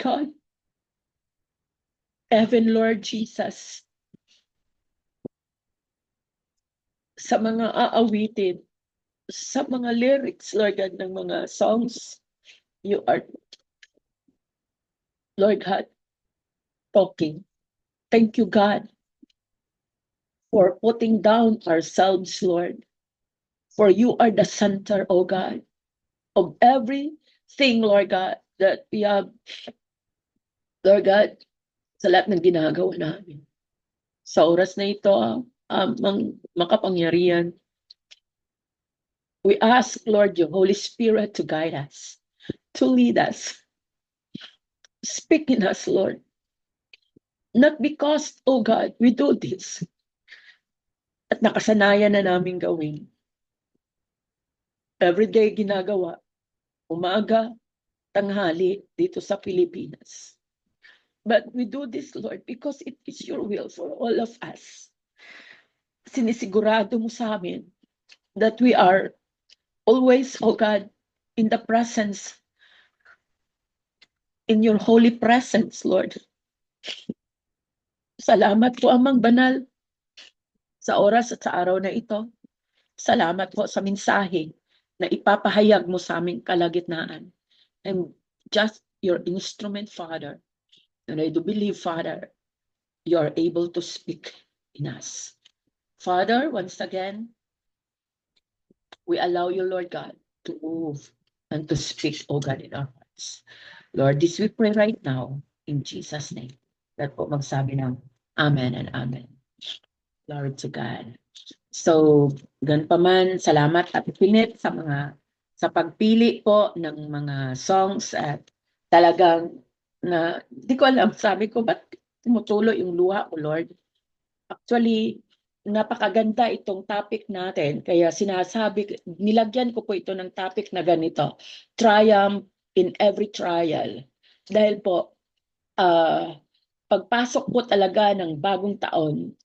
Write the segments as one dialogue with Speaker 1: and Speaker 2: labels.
Speaker 1: God, even Lord Jesus, sa mga aawitin, sa mga lyrics, Lord God, ng mga songs, you are, Lord God, talking. Thank you, God, for putting down ourselves, Lord. For you are the center, oh God, of everything, Lord God, that we have, Lord God, sa lahat ng ginagawa namin. Sa oras na ito, makapangyarihan, we ask, Lord, your Holy Spirit to guide us, to lead us. Speak in us, Lord. Not because, oh God, we do this at nakasanayan na namin gawin. Everyday ginagawa, umaga, tanghali dito sa Pilipinas. But we do this, Lord, because it is your will for all of us. Sinisigurado mo sa amin that we are always, oh God, in the presence, in your holy presence, Lord. Salamat po, Amang Banal, sa oras at sa araw na ito. Salamat po sa mensahe na ipapahayag mo sa aming kalagitnaan. I'm just your instrument, Father. And I do believe, Father, you are able to speak in us. Father, once again, we allow you, Lord God, to move and to speak, oh God, in our hearts. Lord, this we pray right now in Jesus' name. Let po magsabi ng Amen and Amen. Glory to God. So, ganun pa man, salamat at pinit sa pagpili po ng mga songs at talagang di ko alam, sabi ko, ba't tumutulo yung luha ko, Lord? Actually, napakaganda itong topic natin. Kaya nilagyan ko po ito ng topic na ganito, Triumph in Every Trial. Dahil po, pagpasok po talaga ng bagong taon,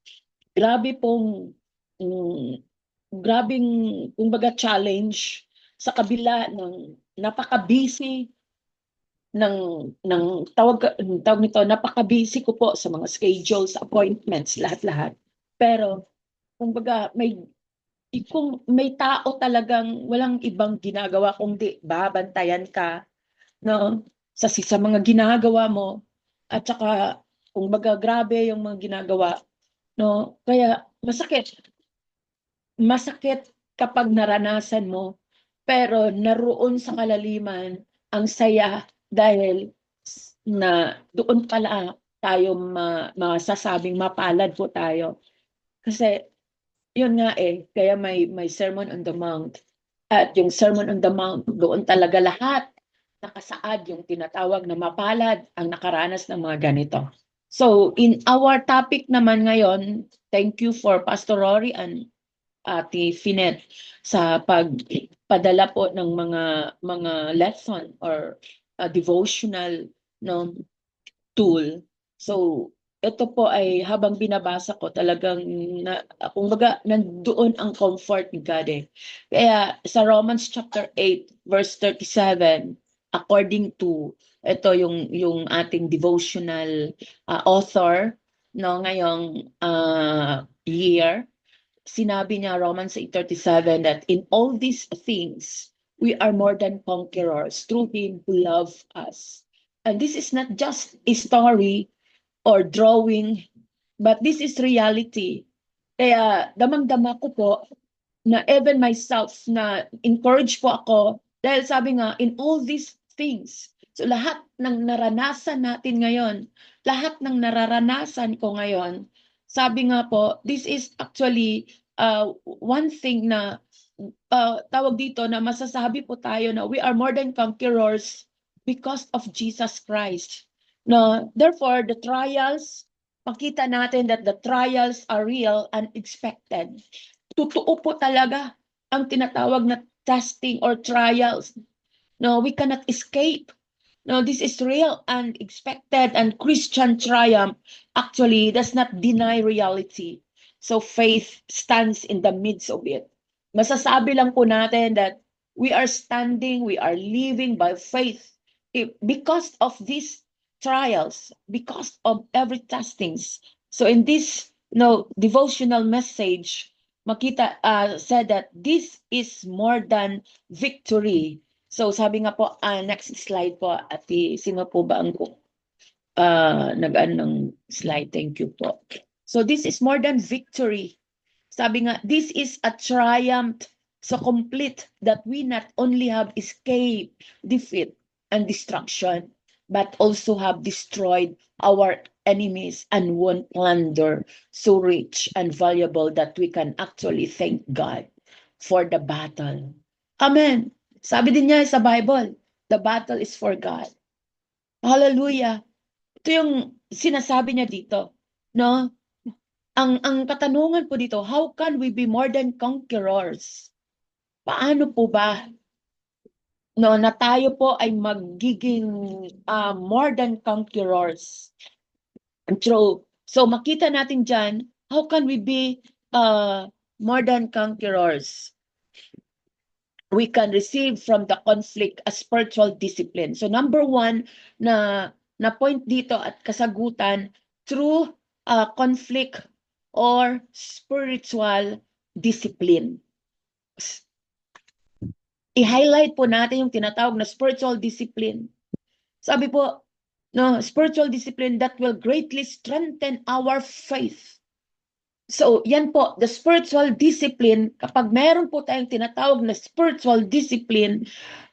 Speaker 1: grabe pong, grabing, kumbaga challenge sa kabila ng napaka-busy ng tawag nito, napaka-busy ko po sa mga schedules, appointments, lahat-lahat. Pero, kumbaga, kung may tao talagang walang ibang ginagawa kundi babantayan ka, no? Sa mga ginagawa mo, at saka, kumbaga, grabe yung mga ginagawa, no? Kaya, masakit kapag naranasan mo, pero naroon sa kalaliman ang saya dahil na doon pala tayo masasabing mapalad po tayo. Kasi yun nga kaya may Sermon on the Mount. At yung Sermon on the Mount, doon talaga lahat nakasaad yung tinatawag na mapalad ang nakaranas ng mga ganito. So in our topic naman ngayon, thank you for Pastor Rory and Ate Finet sa pagpadala po ng mga lesson or devotional tool. So ito po ay habang binabasa ko talagang kumbaga nandoon ang comfort ni God Kaya sa Romans chapter 8 verse 37, according to ito yung ating devotional author ngayong year, sinabi niya, Romans 8:37, that in all these things, we are more than conquerors through Him who loved us. And this is not just a story or drawing, but this is reality. Kaya damang-dama ko po na even myself na encourage po ako dahil sabi nga, in all these things, so lahat ng naranasan natin ngayon, lahat ng nararanasan ko ngayon, sabi nga po, this is actually one thing na tawag dito na masasabi po tayo na we are more than conquerors because of Jesus Christ. No, therefore, the trials, makita natin that the trials are real and expected. Totoo po talaga ang tinatawag na testing or trials. No, we cannot escape. No, this is real and expected, and Christian triumph actually does not deny reality. So faith stands in the midst of it. Masasabi lang po natin that we are standing, we are living by faith because of these trials, because of every testings. So in this devotional message, makita said that this is more than victory. So sabi nga po, next slide po, ati, sino po ba ang nag-ano ng slide? Thank you po. So this is more than victory. Sabi nga, this is a triumph so complete that we not only have escaped defeat and destruction, but also have destroyed our enemies and won plunder so rich and valuable that we can actually thank God for the battle. Amen. Sabi din niya sa Bible, the battle is for God. Hallelujah. Ito yung sinasabi niya dito, no? Ang katanungan po dito, how can we be more than conquerors? Paano po ba na tayo po ay magiging more than conquerors? True. So makita natin dyan, how can we be more than conquerors? We can receive from the conflict a spiritual discipline. So number one na point dito at kasagutan, through conflict or spiritual discipline. I-highlight po natin yung tinatawag na spiritual discipline. Sabi po, spiritual discipline that will greatly strengthen our faith. So, yan po, the spiritual discipline, kapag meron po tayong tinatawag na spiritual discipline,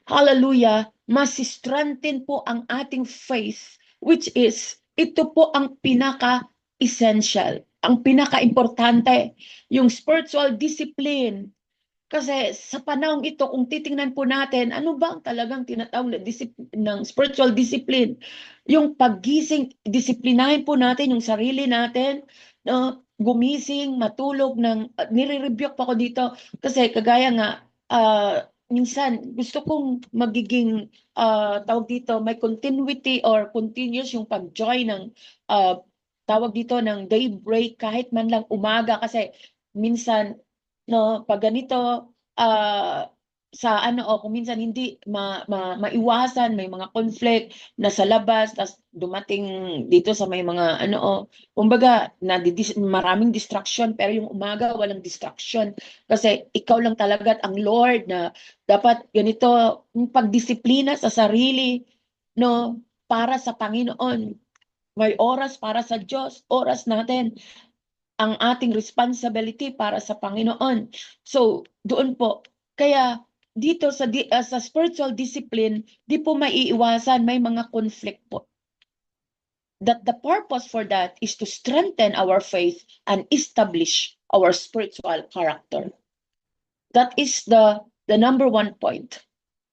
Speaker 1: hallelujah, mas-strengthen po ang ating faith, which is, ito po ang pinaka-essential, ang pinaka-importante, yung spiritual discipline. Kasi sa panahong ito, kung titingnan po natin, ano ba ang talagang tinatawag na ng spiritual discipline? Yung paggising, disiplinahin po natin yung sarili natin, gumising, matulog, nire-review pa ko dito. Kasi kagaya nga, minsan gusto kong magiging, tawag dito, may continuity or continuous yung pag-join ng, tawag dito ng daybreak kahit man lang umaga. Kasi minsan, pag ganito, sa kung minsan hindi maiwasan, may mga conflict na sa labas, tas dumating dito sa may mga kumbaga, maraming distraction, pero yung umaga walang distraction. Kasi ikaw lang talaga at ang Lord na dapat ganito, yung pagdisiplina sa sarili, para sa Panginoon. May oras para sa Diyos, oras natin ang ating responsibility para sa Panginoon. So, doon po. Kaya dito sa spiritual discipline, di po maiiwasan, may mga conflict po. That the purpose for that is to strengthen our faith and establish our spiritual character. That is the number one point.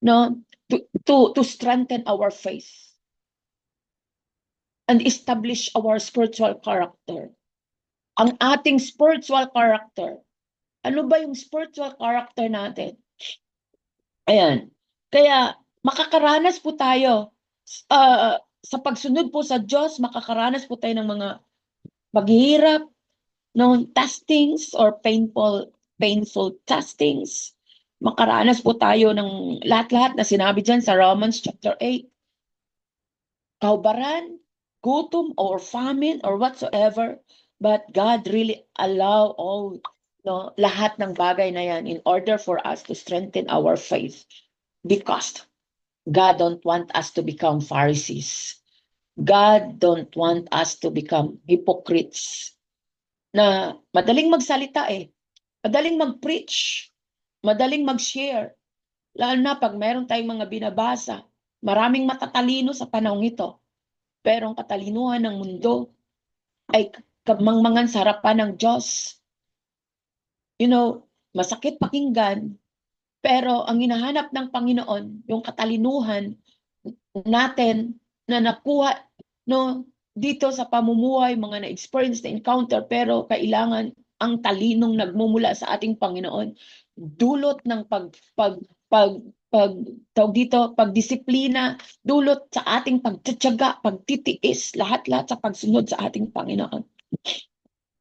Speaker 1: To strengthen our faith and establish our spiritual character. Ang ating spiritual character. Ano ba yung spiritual character natin? Ayan. Kaya makakaranas po tayo sa pagsunod po sa Diyos, makakaranas po tayo ng mga paghihirap, testings or painful testings. Makaranas po tayo ng lahat-lahat na sinabi dyan sa Romans chapter 8. Kaubaran, gutom, or famine, or whatsoever. But God really allow all, lahat ng bagay na yan in order for us to strengthen our faith. Because God don't want us to become Pharisees. God don't want us to become hypocrites. Na madaling magsalita madaling mag-preach, madaling mag-share. Lalo na pag meron tayong mga binabasa, maraming matatalino sa panahong ito. Pero ang katalinuhan ng mundo ay kamangmangan sa harapan ng Diyos. Masakit pakinggan, pero ang hinahanap ng Panginoon, yung katalinuhan natin na nakuha dito sa pamumuhay, mga na-experience, na encounter, pero kailangan ang talinong nagmumula sa ating Panginoon. Dulot ng tawag dito, pagdisiplina, dulot sa ating pagtitiyaga, pagtitiis, lahat-lahat sa pagsunod sa ating Panginoon.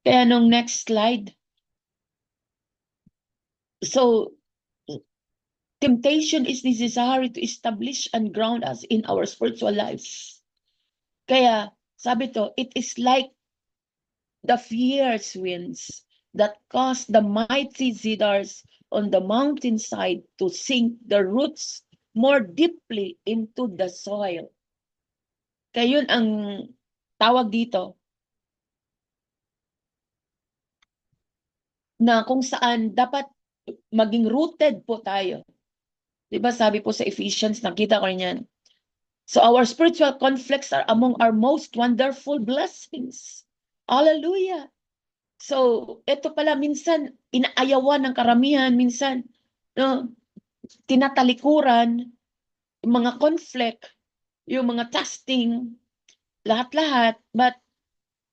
Speaker 1: Kaya nung next slide. So, temptation is necessary to establish and ground us in our spiritual lives. Kaya, sabi to, it is like the fierce winds that cause the mighty cedars on the mountainside to sink their roots more deeply into the soil. Kaya yun ang tawag dito, na kung saan dapat maging rooted po tayo. Diba sabi po sa Ephesians, nakita ko rin yan. So our spiritual conflicts are among our most wonderful blessings. Hallelujah. So ito pala minsan inaayawan ng karamihan, minsan no, tinatalikuran, yung mga conflict, yung mga testing, lahat-lahat. But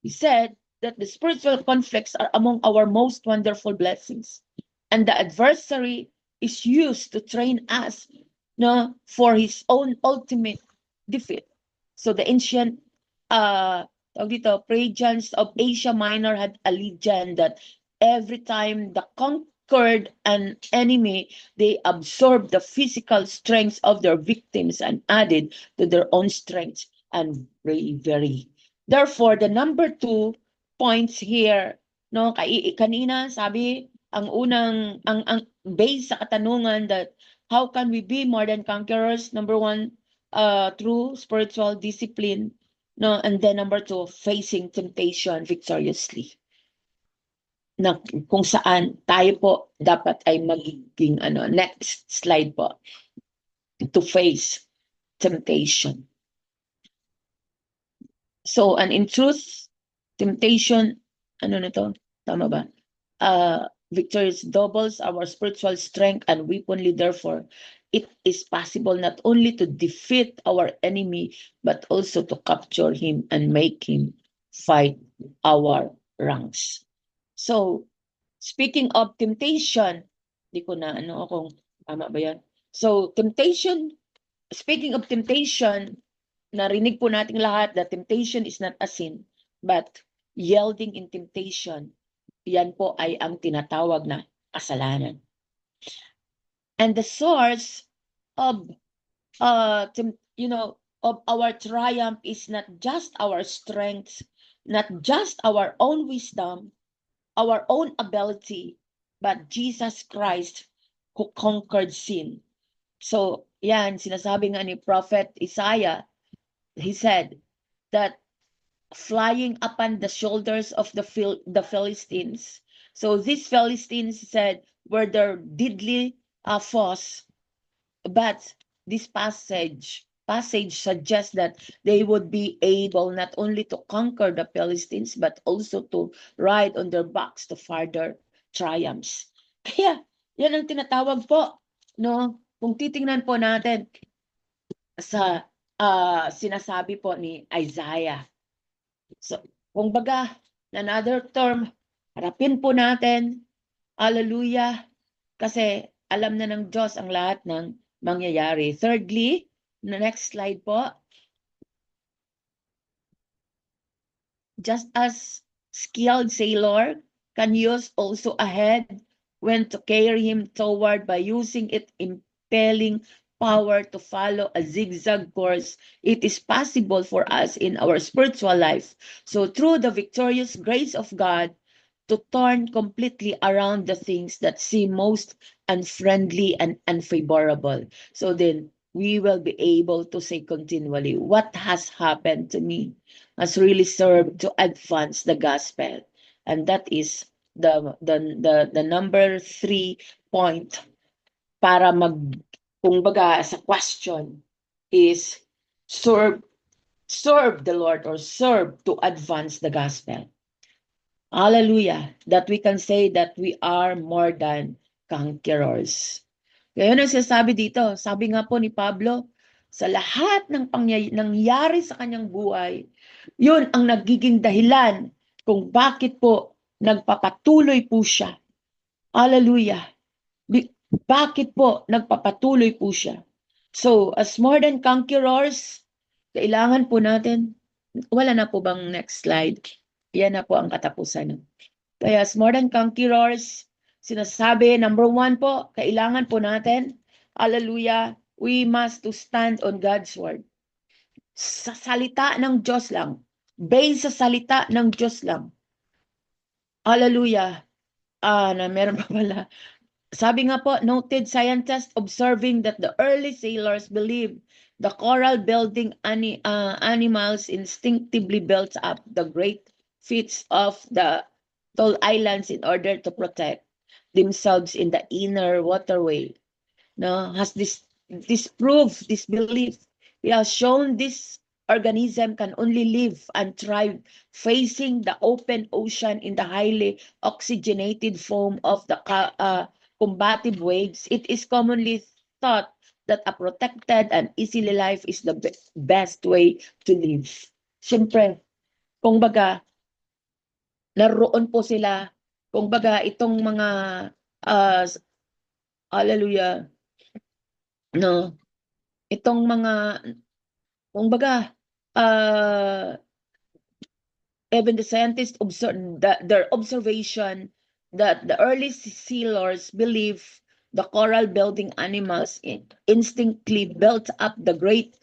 Speaker 1: he said that the spiritual conflicts are among our most wonderful blessings. And the adversary is used to train us no, for his own ultimate defeat. So the ancient Phaeacians of Asia Minor had a legend that every time the conquered an enemy, they absorbed the physical strength of their victims and added to their own strength and bravery. Therefore, the number 2 points here, no, kanina sabi, ang unang, ang base sa katanungan that how can we be more than conquerors? Number 1, through spiritual discipline, no, and then number 2, facing temptation victoriously. Na kung saan tayo po dapat ay magiging next slide po, to face temptation. So, and in truth, temptation, ano na to? Tama ba? Victorious doubles our spiritual strength and weaponly. Therefore, it is possible not only to defeat our enemy, but also to capture him and make him fight our ranks. So, speaking of temptation, di ko na kung tama ba yan? So, temptation, speaking of temptation, narinig po nating lahat that temptation is not a sin, but yielding in temptation, yan po ay ang tinatawag na kasalanan. And the source of of our triumph is not just our strength, not just our own wisdom, our own ability, but Jesus Christ who conquered sin. So, yan, sinasabi nga ni Prophet Isaiah, he said that flying upon the shoulders of the Philistines. So these Philistines said were their deadly foes, but this passage suggests that they would be able not only to conquer the Philistines but also to ride on their backs to further triumphs. Kaya yan ang tinatawag po, no? Kung titingnan po natin sa sinasabi po ni Isaiah. So, kung baga, another term, harapin po natin, hallelujah, kasi alam na ng Diyos ang lahat ng mangyayari. Thirdly, next slide po. Just as skilled sailor can use also a head when to carry him toward by using it impelling power to follow a zigzag course, it is possible for us in our spiritual life. So through the victorious grace of God, to turn completely around the things that seem most unfriendly and unfavorable. So then we will be able to say continually, what has happened to me has really served to advance the gospel. And that is the number 3 point para kumbaga sa question is serve the Lord or serve to advance the gospel. Hallelujah, that we can say that we are more than conquerors. Ngayon ang sinasabi dito, sabi nga po ni Pablo, sa lahat ng nangyari sa kanyang buhay, yun ang nagiging dahilan kung bakit po nagpapatuloy po siya. Hallelujah. Bakit po nagpapatuloy po siya? So, as more than conquerors, kailangan po natin, wala na po bang next slide? Yan na po ang katapusan. Kaya as more than conquerors, sinasabi, number 1 po, kailangan po natin, hallelujah, we must to stand on God's word. sa salita ng Diyos lang. Based sa salita ng Diyos lang. Hallelujah. Meron pa pala. Sabi nga po, noted scientists observing that the early sailors believed the coral building animals instinctively built up the great feats of the tall islands in order to protect themselves in the inner waterway. No, has this proof, this belief, it has shown this organism can only live and thrive facing the open ocean in the highly oxygenated foam of the combative waves. It is commonly thought that a protected and easily life is the best way to live. Siyempre, kung baga, naroon po sila, kung baga, itong mga, uh, hallelujah, no, itong mga, kung baga, even the scientists observe their observation that the early sailors believe the coral building animals instinctively built up the great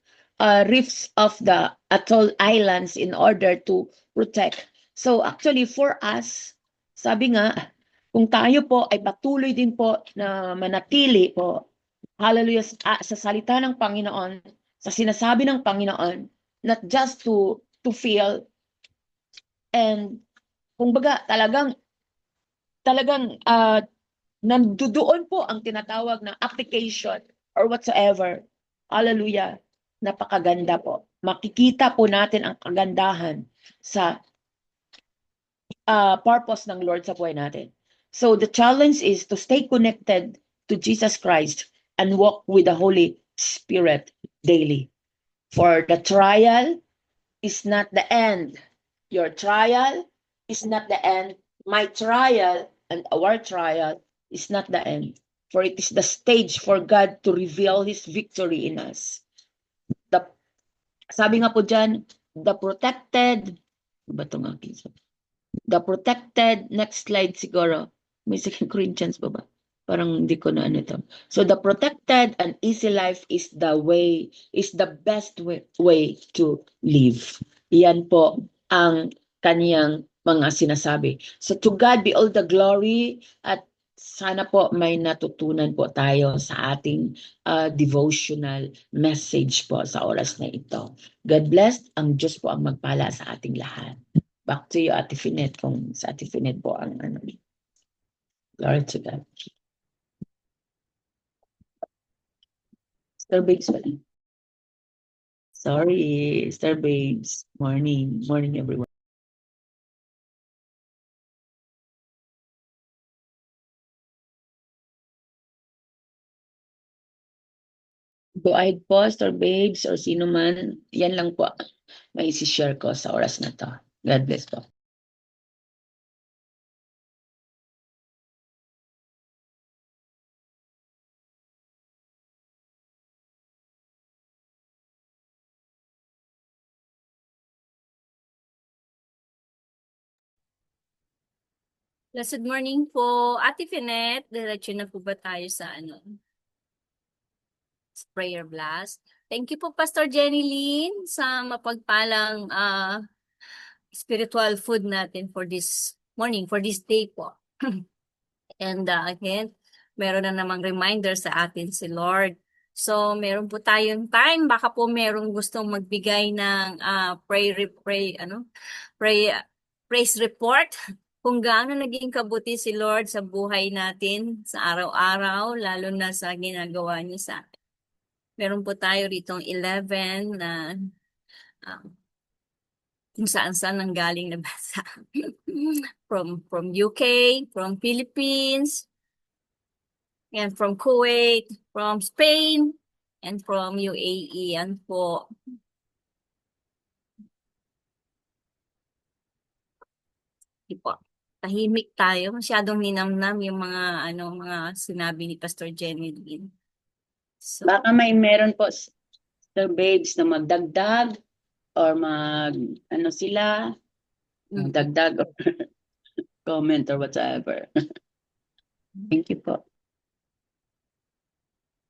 Speaker 1: reefs of the atoll islands in order to protect. So actually for us, sabi nga, kung tayo po ay patuloy din po na manatili po, hallelujah, sa salita ng Panginoon, sa sinasabi ng Panginoon, not just to feel. And kung baga talagang nandoon po ang tinatawag na application or whatsoever. Hallelujah. Napakaganda po. Makikita po natin ang kagandahan sa purpose ng Lord sa buhay natin. So the challenge is to stay connected to Jesus Christ and walk with the Holy Spirit daily. For the trial is not the end. Your trial is not the end. My trial and our trial is not the end. For it is the stage for God to reveal His victory in us. Sabi nga po dyan, the protected, ba ito nga? The protected, next slide siguro. May 2 Corinthians ba? Parang hindi ko na ano ito. So the protected and easy life is the best way to live. Yan po ang kaniyang mga sinasabi. So to God be all the glory at sana po may natutunan po tayo sa ating devotional message po sa oras na ito. God bless. Ang Diyos po ang magpala sa ating lahat. Back to you, Ate Finet, kung sa Ate Finet po ang ano. Glory to God. Star Babes pala. Sorry, Star Babes. Morning. Morning, everyone. Go ahead po, Star Babes, or sino man. Yan lang po may isi-share ko sa oras na to. God bless po.
Speaker 2: Blessed morning po, Ate Finet. Diretso na po ba tayo sa prayer blast? Thank you po, Pastor Jenny Lynn, sa mapagpalang spiritual food natin for this morning, for this day po. And again, meron na namang reminder sa atin si Lord. So, meron po tayong time. Baka po merong gustong magbigay ng praise report kung gaano naging kabuti si Lord sa buhay natin sa araw-araw, lalo na sa ginagawa niya sa atin. Meron po tayo ritong 11 na kung saan-saan nanggaling na basa. from UK, from Philippines, and from Kuwait, from Spain, and from UAE. Yan po. Po. Tahimik tayo. Masyadong ninamnam yung mga sinabi ni Pastor Jenny Lynn. So,
Speaker 1: baka may meron po, Star Babes, na magdagdag or sila, dagdag or comment or whatever. Thank you po.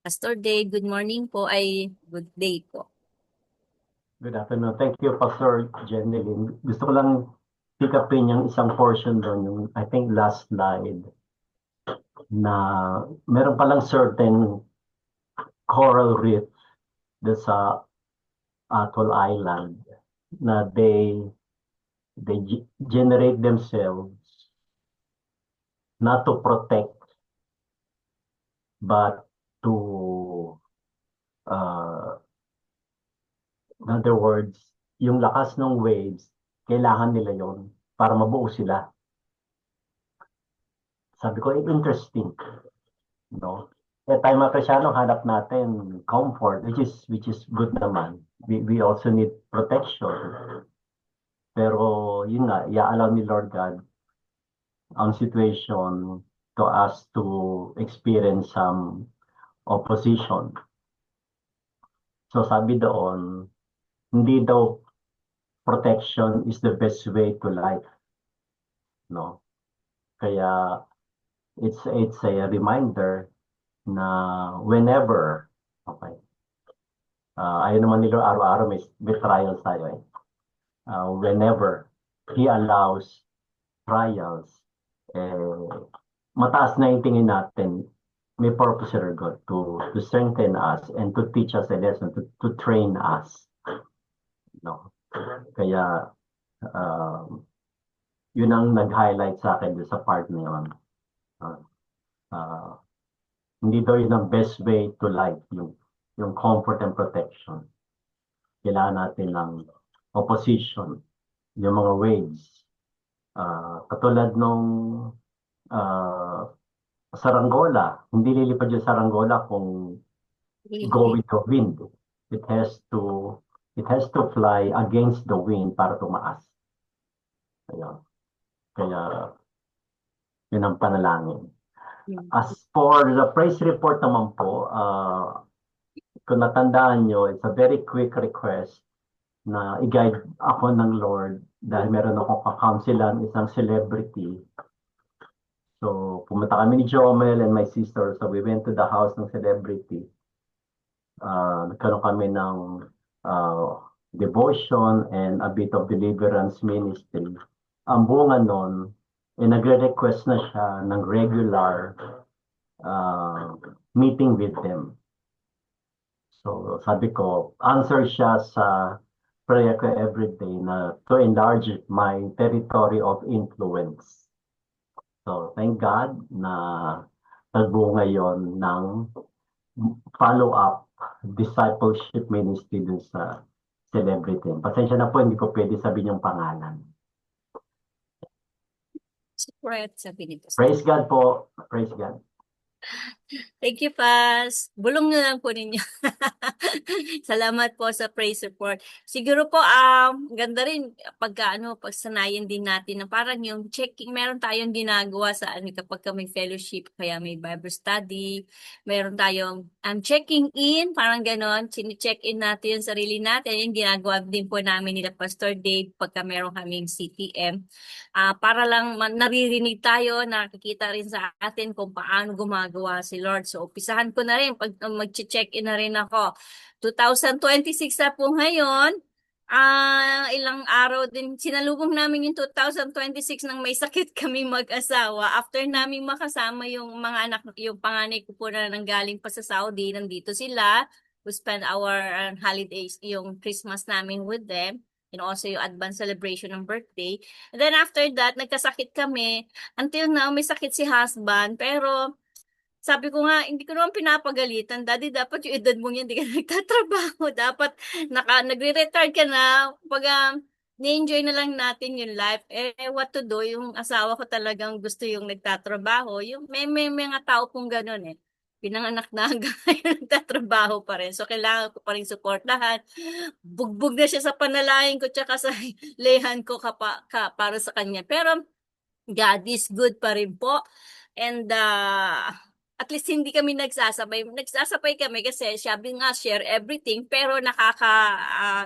Speaker 2: Pastor Day, good morning po, ay good day po.
Speaker 3: Good afternoon. Thank you, Pastor Jeneline. Gusto ko lang pick upin yung isang portion doon, yung I think last slide, na meron palang certain coral reef doon sa Atoll Island na they generate themselves not to protect but to uh, in other words, yung lakas ng waves, kailangan nila yon para mabuo sila. Sabi ko, interesting, no? Eh, tayo mga Kristyano, hanap natin comfort, which is good naman. We also need protection. Pero yun nga, i-allow ni Lord God ang situation to us to experience some opposition. So sabi doon, hindi daw protection is the best way to life, no? Kaya it's a reminder na whenever, okay, ayun naman nila araw-araw may trials tayo eh. Whenever He allows trials, mataas na yung tingin natin, may purpose or God to strengthen us and to teach us a lesson, to train us. No? Kaya, yun ang nag-highlight sa akin sa part na yun. Hindi daw yun ang best way to life, yung comfort and protection. Kailangan natin ng opposition, yung mga waves. Katulad nung saranggola, hindi lilipad yung saranggola kung go with the wind. It has to fly against the wind para tumaas. Kaya yun ang panalangin. As for the praise report naman po, kung natandaan nyo, it's a very quick request na i-guide ako ng Lord dahil meron akong kakansilan, isang celebrity. So, pumunta kami ni Jomel and my sister. So, we went to the house ng celebrity. Nagkaroon kami ng devotion and a bit of deliverance ministry. Ang bunga nun, nagre-request na siya ng regular meeting with them. So, sabi ko, answer siya sa prayer ko every day na to enlarge my territory of influence. So, thank God na nagbunga yon ng follow-up discipleship ministry dun sa celebrity. Pasensya na po, hindi ko pwede sabihin yung pangalan.
Speaker 2: Secret, sabi nito.
Speaker 3: Praise God po. Praise God.
Speaker 2: Thank you, Pas. Bulong na lang po ninyo. Salamat po sa praise report. Siguro po, ganda rin pagsanayan din natin na parang yung checking, meron tayong ginagawa sa kapag may fellowship, kaya may Bible study, meron tayong checking in, parang ganon, chine-check in natin yung sarili natin, yung ginagawa din po namin nila Pastor Dave pagka meron kaming CTM. Para lang naririnig tayo, nakikita rin sa atin kung paano gumagawa si Lord. So, upisahan ko na rin, pag mag-check-in na rin ako. 2026 na po ngayon, ilang araw din, sinalubong namin yung 2026 nang may sakit kami mag-asawa. After namin makasama yung mga anak, yung panganay ko po na nanggaling pa sa Saudi, nandito sila. We spend our holidays, yung Christmas namin with them. And also yung advance celebration ng birthday. And then after that, nagkasakit kami. Until now, may sakit si husband. Pero sabi ko nga, hindi ko naman pinapagalitan. Daddy, dapat yung edad mo yan, hindi ka nagtatrabaho. Dapat nagre-retire ka na. Pag ni-enjoy na lang natin yung life. What to do? Yung asawa ko talagang gusto yung nagtatrabaho. Yung may mga tao pong ganun eh. Pinanganak na hanggang ngayon nagtatrabaho pa rin. So, kailangan ko pa rin supportahan. Bugbog na siya sa panalangin ko tsaka sa lehan ko para sa kanya. Pero, God is good pa rin po. And, at least hindi kami nagsasabay. Nagsasabay kami kasi sabi nga share everything pero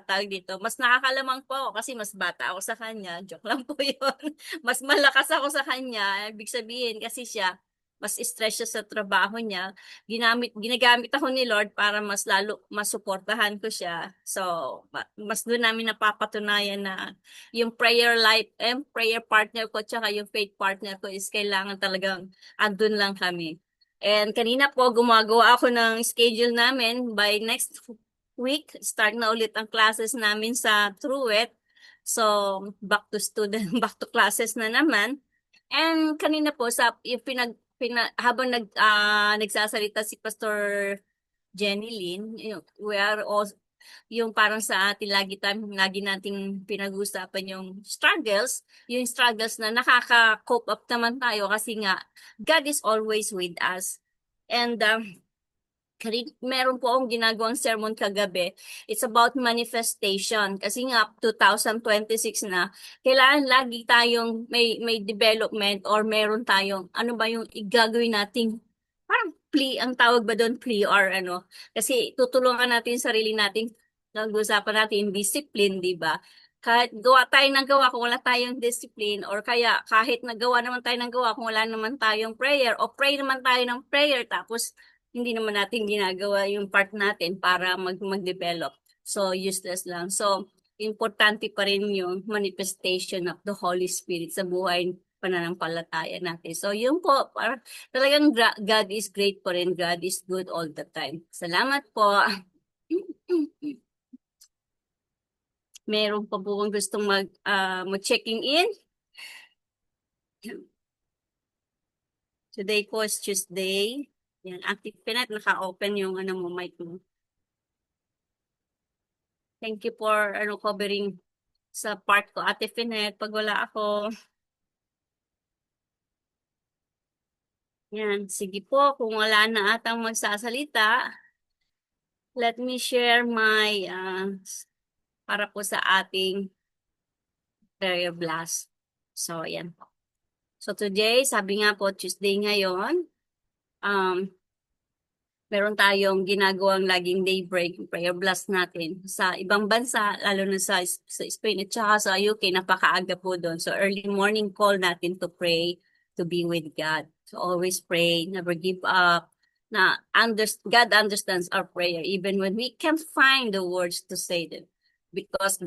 Speaker 2: tawag dito, mas nakakalamang po ako kasi mas bata ako sa kanya. Joke lang po yun. Mas malakas ako sa kanya. Ibig sabihin kasi siya, mas stress siya sa trabaho niya, ginagamit ako ni Lord para mas lalo masuportahan ko siya. So, mas doon namin napapatunayan na yung prayer life, prayer partner ko tsaka yung faith partner ko is kailangan talagang andun lang kami. And kanina po, gumagawa ako ng schedule namin. By next week, start na ulit ang classes namin sa Truett. So, back to student, back to classes na naman. And kanina po, yung habang nagsasalita si Pastor Jenny Lynn, we are all, yung parang sa atin, lagi nating pinag-uusapan yung struggles na nakaka-cope up naman tayo kasi nga, God is always with us. And meron po akong ginagawang sermon kagabi. It's about manifestation. Kasi nga, 2026 na, kailangan lagi tayong may development or meron tayong, ano ba yung igagawin nating, parang plea, ang tawag ba doon, plea or ano. Kasi tutulungan natin yung sarili natin, nag-usapan natin discipline, di ba? Kahit gawa tayo ng gawa kung wala tayong discipline or kaya kahit nagawa naman tayo ng gawa kung wala naman tayong prayer o pray naman tayo ng prayer tapos hindi naman natin ginagawa yung part natin para mag-develop. So, useless lang. So, importante pa rin yung manifestation of the Holy Spirit sa buhay pananampalataya natin. So, yun po, talagang God is great po rin. God is good all the time. Salamat po. Meron pa po kung gustong mag-checking in. Today po is Tuesday. Yan, active pinet, naka-open yung mo, mic mo. Thank you for covering sa part ko, Ate Pinet, pag wala ako. Yan, sige po, kung wala na atang magsasalita, let me share my, para po sa ating prayer blast. So, yan po. So, today, sabi nga po, Tuesday ngayon, meron tayong ginagawang laging daybreak prayer blast natin. Sa ibang bansa, lalo na sa Spain at saka sa UK, napakaaga po doon. So early morning call natin to pray, to be with God. So always pray, never give up. God understands our prayer even when we can't find the words to say them. Because